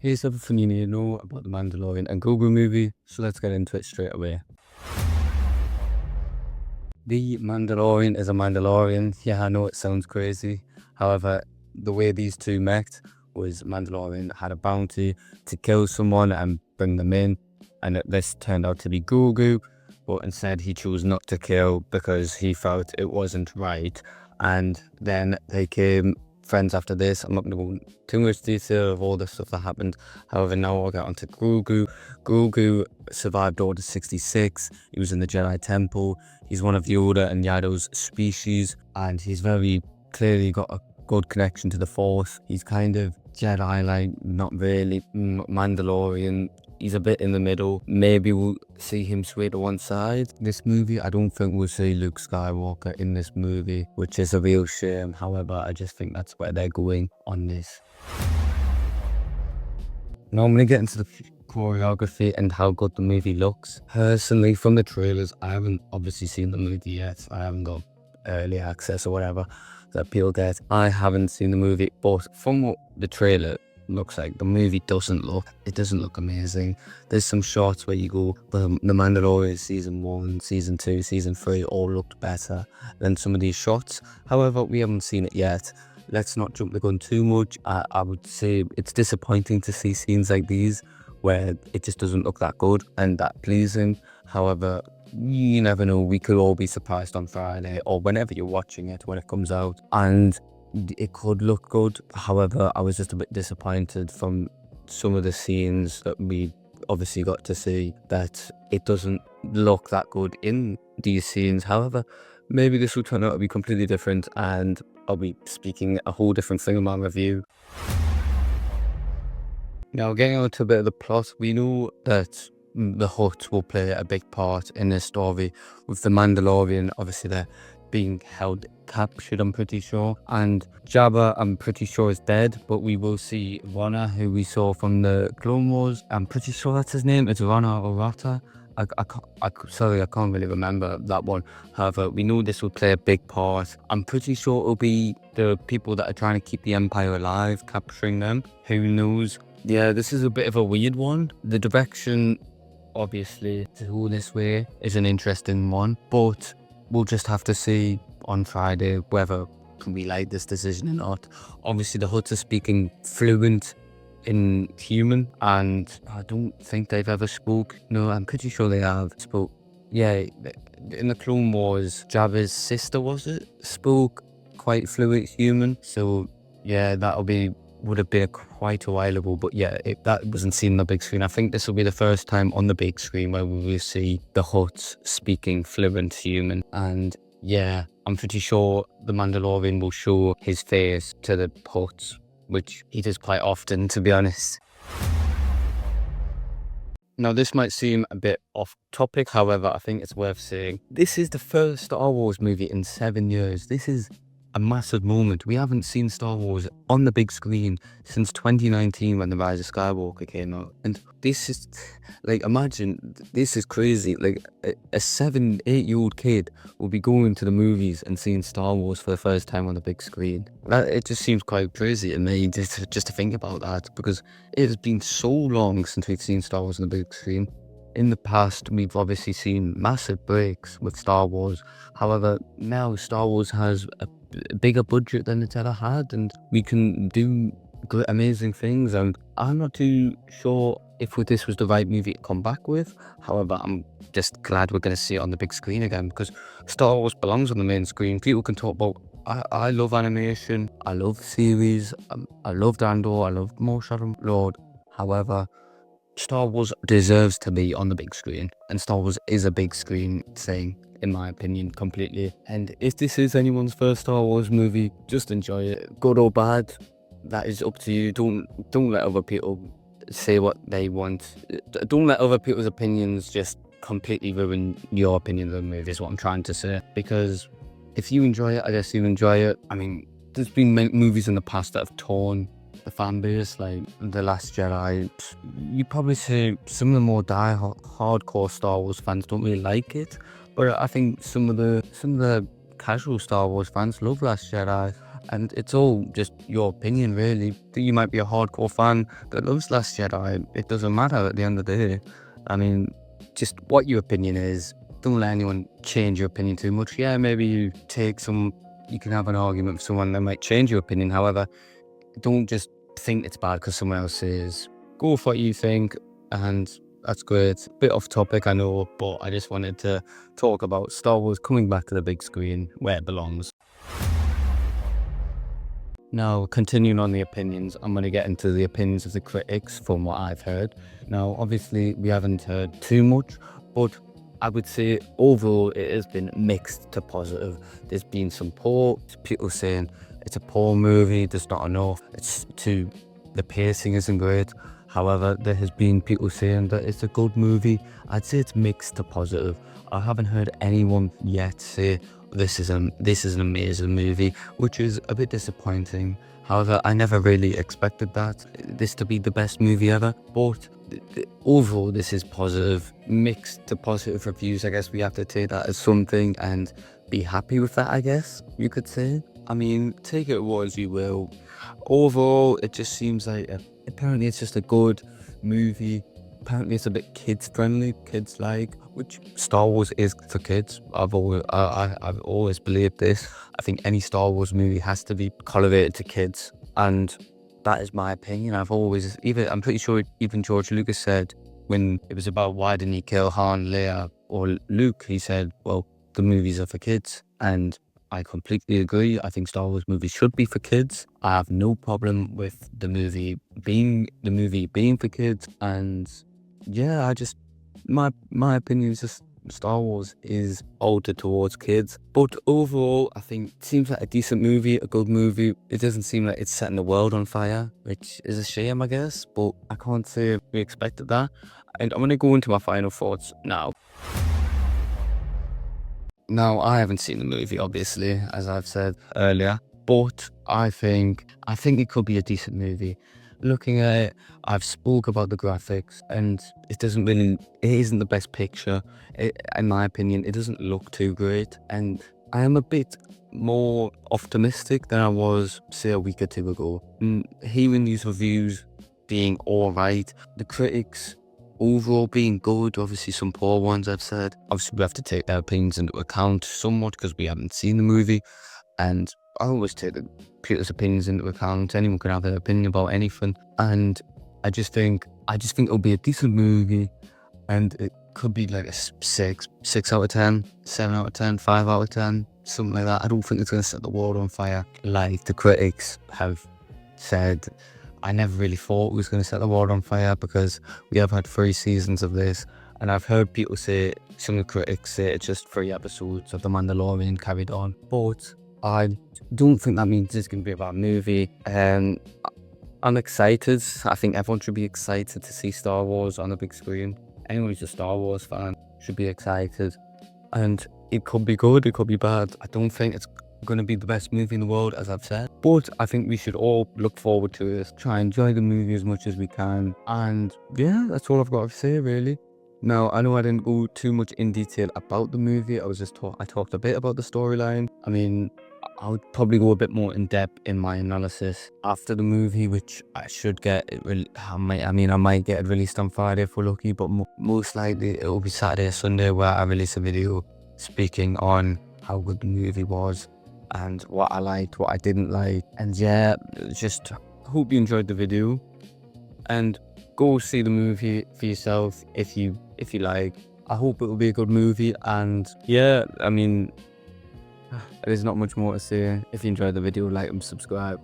Here's everything you need to know about the Mandalorian and Grogu movie, so let's get into it straight away. The Mandalorian is a Mandalorian. Yeah, I know it sounds crazy. However, the way these two met was Mandalorian had a bounty to kill someone and bring them in, and this turned out to be Grogu, but instead he chose not to kill because he felt it wasn't right. And then they became friends after this. I'm not going to go into too much detail of all the stuff that happened. However, now I'll get on to Grogu. Grogu survived Order 66. He was in the Jedi Temple. He's one of Yoda and Yado's species, and he's very clearly got a good connection to the Force. He's kind of Jedi-like, not really Mandalorian. He's a bit in the middle. Maybe we'll see him sway to one side. This movie, I don't think we'll see Luke Skywalker in this movie, which is a real shame. However, I just think that's where they're going on this. Now I'm going to get into the choreography and how good the movie looks. Personally, from the trailers, I haven't obviously seen the movie yet. I haven't got early access or whatever that people get. I haven't seen the movie, but from what the trailer looks like, the movie doesn't look amazing. There's some shots where you go, the Mandalorian season 1, season 2, season 3 all looked better than some of these shots. However, we haven't seen it yet. Let's not jump the gun too much. I would say it's disappointing to see scenes like these where it just doesn't look that good and that pleasing. However, you never know, we could all be surprised on Friday or whenever you're watching it when it comes out, and it could look good. However, I was just a bit disappointed from some of the scenes that we obviously got to see, that it doesn't look that good in these scenes. However, maybe this will turn out to be completely different and I'll be speaking a whole different thing in my review. Now, getting on to a bit of the plot, we know that the Hutt will play a big part in this story, with the Mandalorian, obviously they're being held captured, I'm pretty sure, and Jabba, I'm pretty sure, is dead, but we will see Rana, who we saw from the Clone Wars. I'm pretty sure that's his name. It's Rana or Rata. I can't really remember that one. However, we know this will play a big part. I'm pretty sure it'll be the people that are trying to keep the Empire alive, capturing them. Who knows? Yeah, this is a bit of a weird one. The direction, obviously, to go this way is an interesting one, but we'll just have to see on Friday whether we like this decision or not. Obviously, the Hutts are speaking fluent in human, and I don't think they've ever spoke. No, I'm pretty sure they have spoke. Yeah, in the Clone Wars, Jabba's sister, was it, spoke quite fluent human. So yeah, would have been quite a while ago, but yeah, that wasn't seen on the big screen. I think this will be the first time on the big screen where we will see the Hutts speaking fluent human. And yeah, I'm pretty sure the Mandalorian will show his face to the Hutts, which he does quite often, to be honest. Now, this might seem a bit off topic, however, I think it's worth saying. This is the first Star Wars movie in 7 years. This is a massive moment. We haven't seen Star Wars on the big screen since 2019 when The Rise of Skywalker came out. And this is, like, imagine, this is crazy. Like, a 7-8-year-old kid will be going to the movies and seeing Star Wars for the first time on the big screen. It just seems quite crazy to me just to think about that, because it has been so long since we've seen Star Wars on the big screen. In the past, we've obviously seen massive breaks with Star Wars. However, now Star Wars has a bigger budget than it's ever had, and we can do great, amazing things. And I'm not too sure if this was the right movie to come back with. However, I'm just glad we're going to see it on the big screen again, because Star Wars belongs on the main screen. People can talk about, I love animation, I love series, I loved Andor, I loved more Shadow Lord. However, Star Wars deserves to be on the big screen, and Star Wars is a big screen thing, in my opinion, completely. And if this is anyone's first Star Wars movie, just enjoy it. Good or bad, that is up to you. Don't let other people say what they want. Don't let other people's opinions just completely ruin your opinion of the movie, is what I'm trying to say. Because if you enjoy it, I guess you enjoy it. I mean, there's been movies in the past that have torn the fan base, like The Last Jedi. You probably say some of the more hardcore Star Wars fans don't really like it, but I think some of the casual Star Wars fans love Last Jedi. and it's all just your opinion, really. You might be a hardcore fan that loves Last Jedi. It doesn't matter at the end of the day. I mean, just what your opinion is. Don't let anyone change your opinion too much. Yeah, maybe you can have an argument with someone that might change your opinion. However, don't just think it's bad because someone else says. Go with what you think, and that's great. Bit off topic, I know, but I just wanted to talk about Star Wars coming back to the big screen where it belongs. Now, continuing on the opinions, I'm going to get into the opinions of the critics from what I've heard. Now, obviously, we haven't heard too much, but I would say overall it has been mixed to positive. There's been some poor people saying it's a poor movie, there's not enough, the pacing isn't great. However, there has been people saying that it's a good movie. I'd say it's mixed to positive. I haven't heard anyone yet say this is an amazing movie, which is a bit disappointing. However, I never really expected this to be the best movie ever, but overall this is positive, mixed to positive reviews. I guess we have to take that as something and be happy with that, I guess you could say. I mean, take it what as you will. Overall, it just seems like apparently it's just a good movie. Apparently it's a bit kids friendly, kids like, which Star Wars is for kids. I've always believed this. I think any Star Wars movie has to be cultivated to kids, and that is my opinion. I'm pretty sure even George Lucas said when it was about why didn't he kill Han, Leia, or Luke, he said, well, the movies are for kids, and I completely agree. I think Star Wars movies should be for kids. I have no problem with the movie being for kids, and yeah, my opinion is just Star Wars is older towards kids. But overall, I think it seems like a decent movie, a good movie. It doesn't seem like it's setting the world on fire, which is a shame, I guess. But I can't say we expected that. And I'm going to go into my final thoughts now. Now, I haven't seen the movie, obviously, as I've said earlier, but I think it could be a decent movie. Looking at it, I've spoke about the graphics, and it isn't the best picture. In my opinion, it doesn't look too great, and I am a bit more optimistic than I was, say, a week or two ago. Hearing these reviews being alright, the critics overall being good, obviously some poor ones I've said. Obviously we have to take their opinions into account somewhat because we haven't seen the movie, and I always take the people's opinions into account. Anyone can have their opinion about anything, and I just think it'll be a decent movie, and it could be like a 6 out of 10, 7 out of 10, 5 out of 10, something like that. I don't think it's going to set the world on fire like the critics have said. I never really thought it was going to set the world on fire because we have had 3 seasons of this, and I've heard people say, some of the critics say it's just 3 episodes of The Mandalorian carried on, but I don't think that means it's going to be a bad movie. I'm excited. I think everyone should be excited to see Star Wars on the big screen. Anyone who's a Star Wars fan should be excited, and it could be good, it could be bad. I don't think it's going to be the best movie in the world, as I've said, but I think we should all look forward to it, try and enjoy the movie as much as we can, and yeah, that's all I've got to say, really. Now, I know I didn't go too much in detail about the movie. I talked a bit about the storyline. I mean, I would probably go a bit more in depth in my analysis after the movie, which I should get. I might get it released on Friday if we're lucky, but most likely it will be Saturday or Sunday where I release a video speaking on how good the movie was and what I liked, what I didn't like. And yeah, just hope you enjoyed the video, and go see the movie for yourself if you like. I hope it will be a good movie, and yeah, I mean, there's not much more to say. If you enjoyed the video, like and subscribe.